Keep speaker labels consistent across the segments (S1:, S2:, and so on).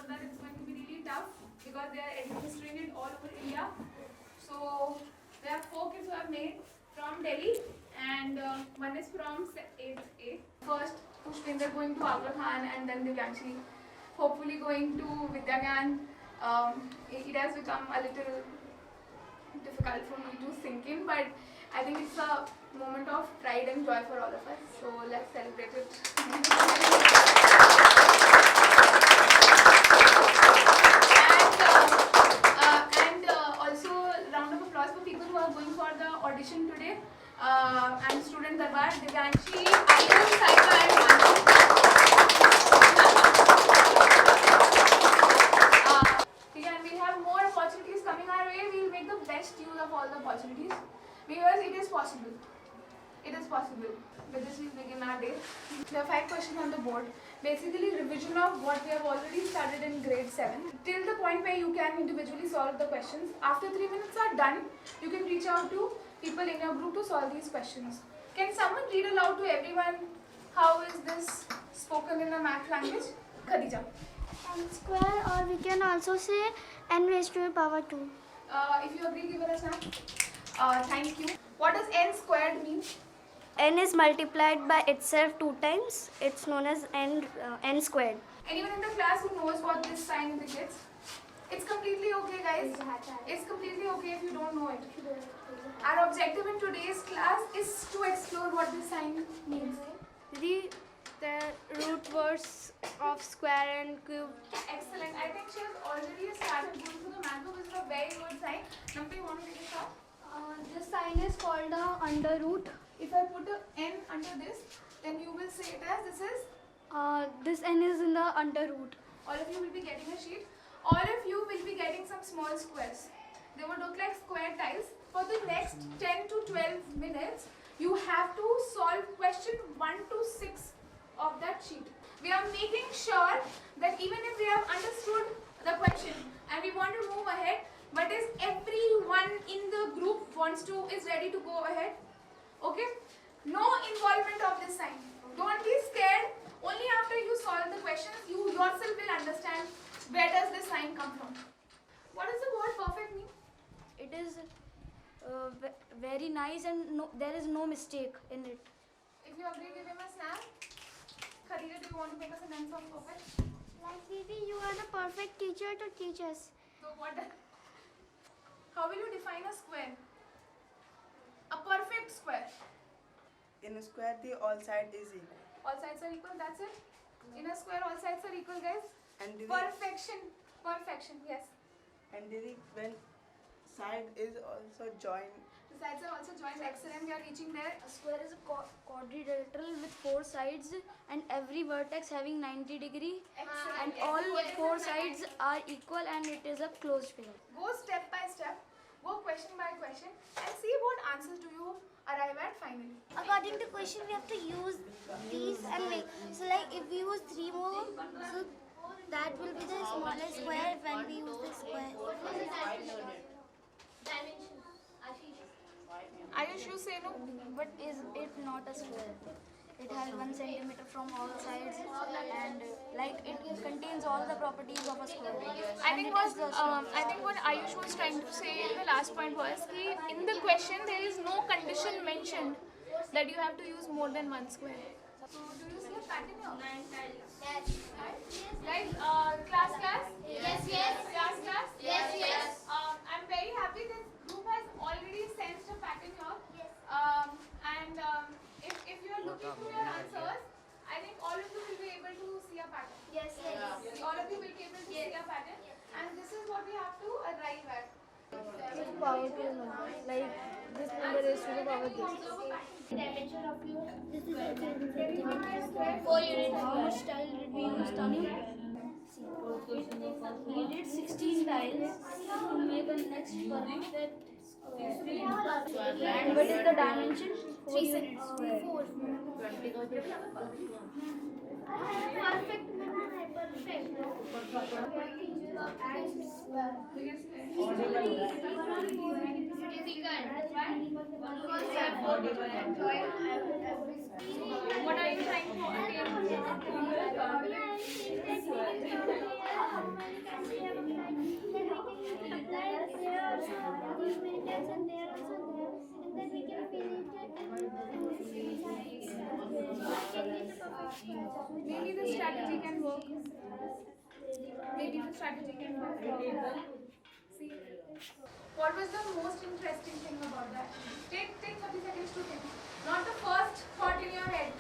S1: that it's going to be really tough because they are administering it all over India. So there are 4 kids who have made from Delhi and one is from 8th A. First Pushpin, they're going to Agra Khan and then Divyanshi. Hopefully going to Vidyagan. It has become a little difficult for me to sink in, but I think it's a moment of pride and joy for all of us. So let's celebrate it. And also round of applause for people who are going for the audition today. And student Darbar, Divyanshi, Ayush, Saika and Manju. And we have more opportunities coming our way. We will make the best use of all the opportunities because it is possible. It is possible. With this we begin our day. There are 5 questions on the board. Basically revision of what we have already studied in grade 7 till the point where you can individually solve the questions. After 3 minutes are done, you can reach out to people in your group to solve these questions. Can someone read aloud to everyone how is this spoken in a math language? Khadija.
S2: N square, or we can also say n raised to the power 2.
S1: If you agree, give it a snap. Thank you. What does n squared mean?
S2: N is multiplied by itself 2 times. It's known as n squared.
S1: Anyone in the class who knows what this sign indicates? It's completely okay, guys. It's completely okay if you don't know it. Our objective in today's class is to explore what this sign means.
S2: The root words of square and cube.
S1: Excellent. I think she has already started going through the math book, which is a very good sign. Nampi, you want to take a start?
S2: This sign is called the under root.
S1: If I put an n under this, then you will say it as this is?
S2: This n is in the under root.
S1: All of you will be getting a sheet. All of you will be getting some small squares. They would look like square tiles. For the next 10 to 12 minutes, you have to solve question 1 to 6 of that sheet. We are making sure that even if we have understood the question and we want to move ahead, but is everyone in the group is ready to go ahead? Okay? No involvement of this sign. Don't be scared. Only after you solve the questions, you yourself will understand where does this sign come from. What does the word perfect mean?
S2: It is very nice and there is no mistake in it.
S1: If you agree, give him a snap. Khadija, do you want to make a sentence of perfect?
S2: Like Didi, you are the perfect teacher to teach us.
S1: So how will you define a square? A perfect square.
S3: In a square, the all side is equal.
S1: All sides are equal, that's it? In a square, all sides are equal, guys?
S3: And
S1: Perfection. Perfection, yes.
S3: And when side is also joined.
S1: The sides are also joined. Excellent, we are reaching there.
S2: A square is a quadrilateral with 4 sides and every vertex having 90 degrees.
S1: Excellent.
S2: And all 4 sides are equal and it is a closed figure.
S1: Go step by step, go question by question and see what answers do you arrive at finally.
S4: According to question, we have to use these and make. So like if we use 3 more, so that will be the smallest square when we use the square.
S1: Ayush, you say no?
S2: But is it not a square? It has 1 centimeter from all sides and like it contains all the properties of a square.
S1: I think what Ayush was trying to say in the last point was that in the question there is no condition mentioned that you have to use more than 1 square. So do you see a pattern here?
S4: Yes.
S1: Right? Class?
S4: Yes.
S1: Class?
S4: Yes.
S1: I'm very happy this group has already sensed a pattern here.
S4: Yes.
S1: If you are looking through your answers, I think all of you will be able to see a pattern.
S4: Yes.
S1: All of you will be able to see a pattern, and this is what we have to arrive at.
S2: Power 2 number. Like this number is to the power this.
S4: Dimension of your. This is
S2: 4 units. How much tile did we use, Tanu? We did 16 tiles to make a next perfect square. And what is the dimension? 4 units square.
S4: 4. Perfect.
S1: What are you trying to attain? What was the most interesting thing about that? Take 30 seconds to think. Not the first thought in your head.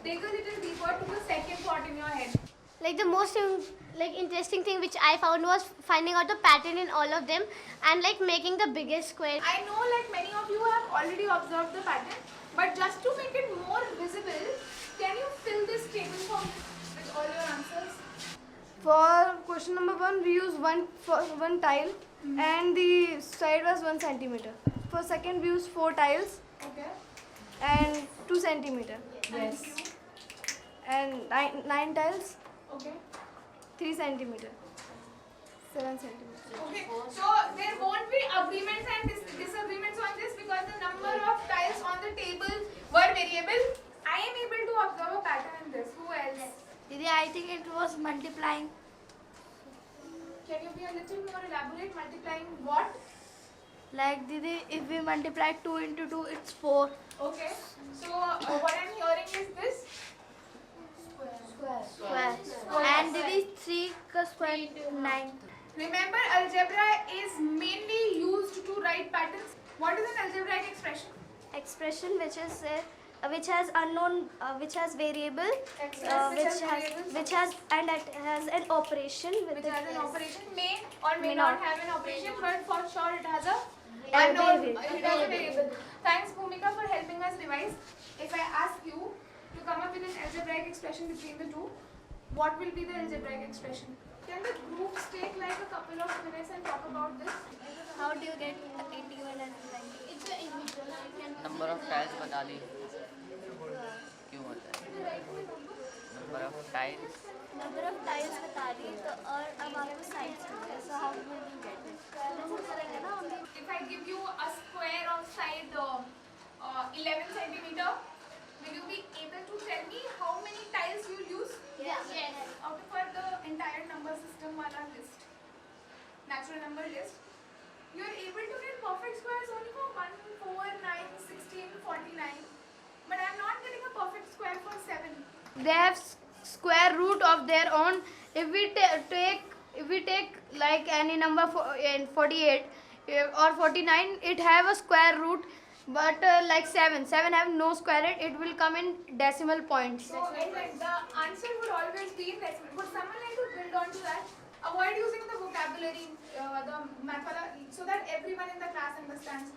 S1: Take a little deeper to the second thought in your head.
S4: Like the most interesting thing which I found was finding out the pattern in all of them and like making the biggest square.
S1: I know like many of you have already observed the pattern, but just to make it more visible, can you fill this table for me with all your answers?
S5: For question number 1, we use one tile and the side was 1 centimeter. For second, we use 4 tiles
S1: Okay.
S5: and 2 centimeter.
S1: Yes.
S5: And 9 tiles,
S1: Okay.
S5: 3 centimeter. 7 centimeter.
S1: Okay. So there won't be agreements and disagreements on this because the number of tiles on the table were variable. I am able to observe a pattern in this. Who else?
S2: Didi, I think it was multiplying.
S1: Can you be a little more elaborate? Multiplying what?
S2: Like Didi, if we multiply 2 into 2, it's 4.
S1: Okay. So what I'm hearing is this.
S2: Square. And Didi, 3 ka square 9.
S1: Remember, algebra is mainly used to write patterns. What is an algebraic expression?
S4: Expression which has unknown, which has variable, which has and it has an operation with
S1: Which
S4: it.
S1: has an operation, may or may
S4: May
S1: not
S4: not.
S1: have an operation, but for sure it has a
S4: variable.
S1: it has a variable. Thanks, Bhumika, for helping us revise. If I ask you to come up with an algebraic expression between the two, what will be the algebraic expression? Can the groups take like a couple of minutes and talk about this?
S2: How do you get 81 and 90?
S4: It's an individual.
S6: Number of tiles बता दी क्यों होता है number of tiles
S2: Number of tiles बता दी तो और अब आपको sides मिल गए. So how will you get it? जैसे करेंगे ना हम.
S1: If I give you a square of side 11 centimeter, will you be able to tell me how many tiles you will use?
S4: Yes.
S1: Out of the entire number system wala list, natural number list, you are able to get perfect squares only for 1, 4, 9, 16, 49. But I am not getting a perfect square for 7.
S5: They have square root of their own. If we take like any number in 48 or 49, it have a square root. But like 7 have no square root. It will come in decimal points.
S1: So the answer would always be in decimal. Would someone like to build on to that? Avoid using the vocabulary, the mathwala, so that everyone in the class understands.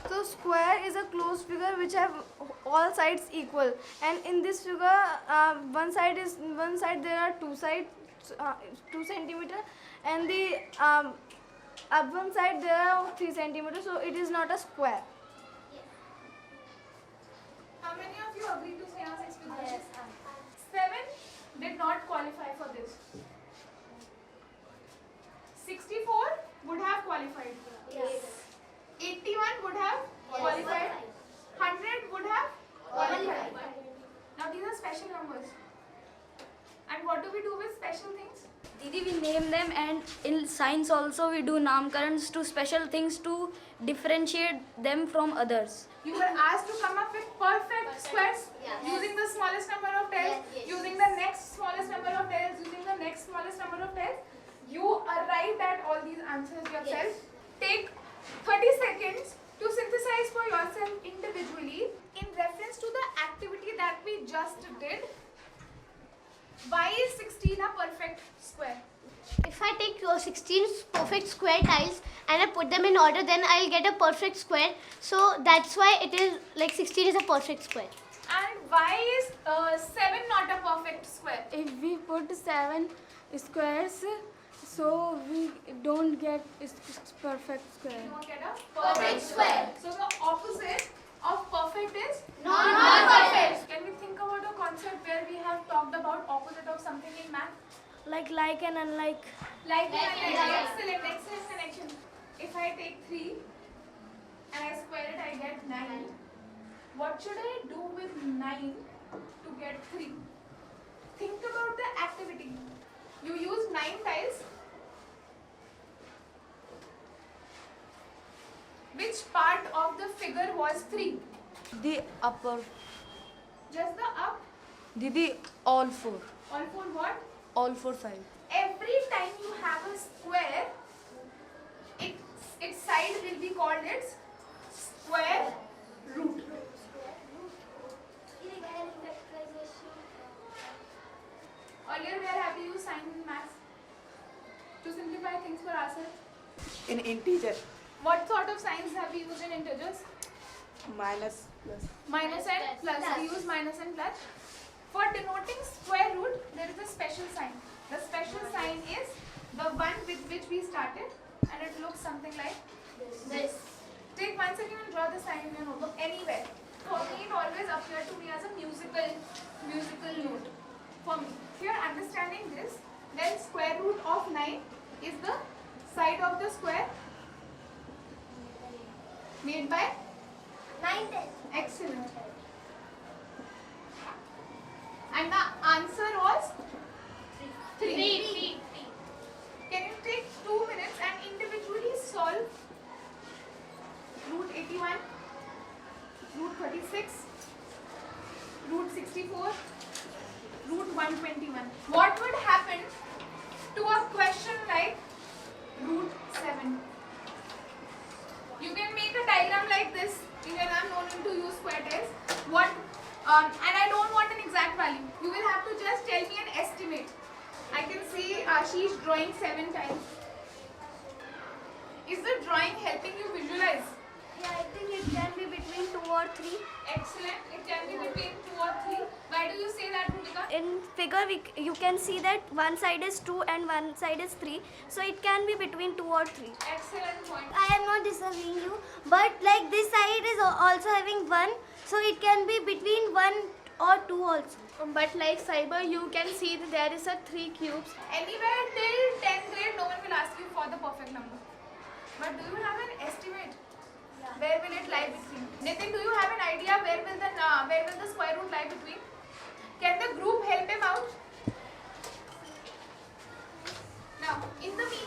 S5: So square is a closed figure which have all sides equal, and in this figure, one side there are 2 sides, 2 centimeter, and the up one side there are 3 centimeter. So it is not a square.
S1: How many of you agree to Sneha's explanation? 7 did not qualify for this. 64 would have qualified.
S4: Yes.
S1: 81 would have qualified. 100 would have qualified. Now these are special numbers. And what do we do with special things?
S2: Didi, we name them, and in science also we do namkarans to special things to differentiate them from others.
S1: You were asked to come up with perfect squares using the smallest number of tails, using the next smallest number of tails, using the next smallest number of tails. You arrived at all these answers yourself. Take 30 seconds to synthesize for yourself individually in reference to the activity that we just did. Why is 16 a perfect square?
S4: If I take 16 perfect square tiles and I put them in order, then I'll get a perfect square. So that's why it is like 16 is a perfect square.
S1: And why is 7 not a perfect square?
S5: If we put 7 squares, so we don't get perfect square.
S1: You won't get a perfect square. So the opposite of perfect is
S4: Non-perfect.
S1: Can we think about a concept where we have talked about opposite of something in math?
S2: Like and unlike.
S1: Like excellent connection. If I take 3 and I square it, I get 9. What should I do with 9 to get 3? Think about the activity. You use 9 tiles. Which part of the figure was 3?
S5: The upper.
S1: Just the up.
S5: Didi, all 4.
S1: All 4 what?
S5: All 4 sides.
S1: Every time you have a square, its side will be called its square root. Earlier we are happy to use sign in maths to simplify things for ourselves.
S3: In integer,
S1: What sort of signs have we used in integers?
S3: minus, plus.
S1: Minus and plus. We use minus and plus. For denoting square root, there is a special sign. The special sign is the one with which we started, and it looks something like this. Take 1 second and draw the sign in your notebook anywhere. For me, it always appeared to me as a musical note. For me, if you are understanding this, then square root of 9 is the side of the square made by
S4: 9, 10.
S1: excellent. And the answer was 3. Can you take 2 minutes and individually solve root 81, root 36, root 64, root 121? What would happen to a question like root 7? You can make a diagram like this. Even I am known to use square tiles. And I don't want an exact value. You will have to just tell me an estimate. I can see Ashish drawing 7 times. Is the drawing helping you visualize?
S5: Yeah, I think it can be between 2 or 3.
S1: Excellent. It can be between 2 or 3. Why do you say that, Rubika?
S5: In figure, you can see that one side is 2 and one side is 3. So it can be between 2 or 3.
S1: Excellent point.
S4: I am not disagreeing you, but like this side is also having 1, so it can be between 1 or 2 also.
S5: But like Cyber, you can see that there is a 3 cubes.
S1: Anywhere till 10th grade, no one will ask you for the perfect number. But do you have an estimate? Where will it lie between? Nitin, do you have an idea where will the square root lie between? Can the group help him out? Now, in the meantime,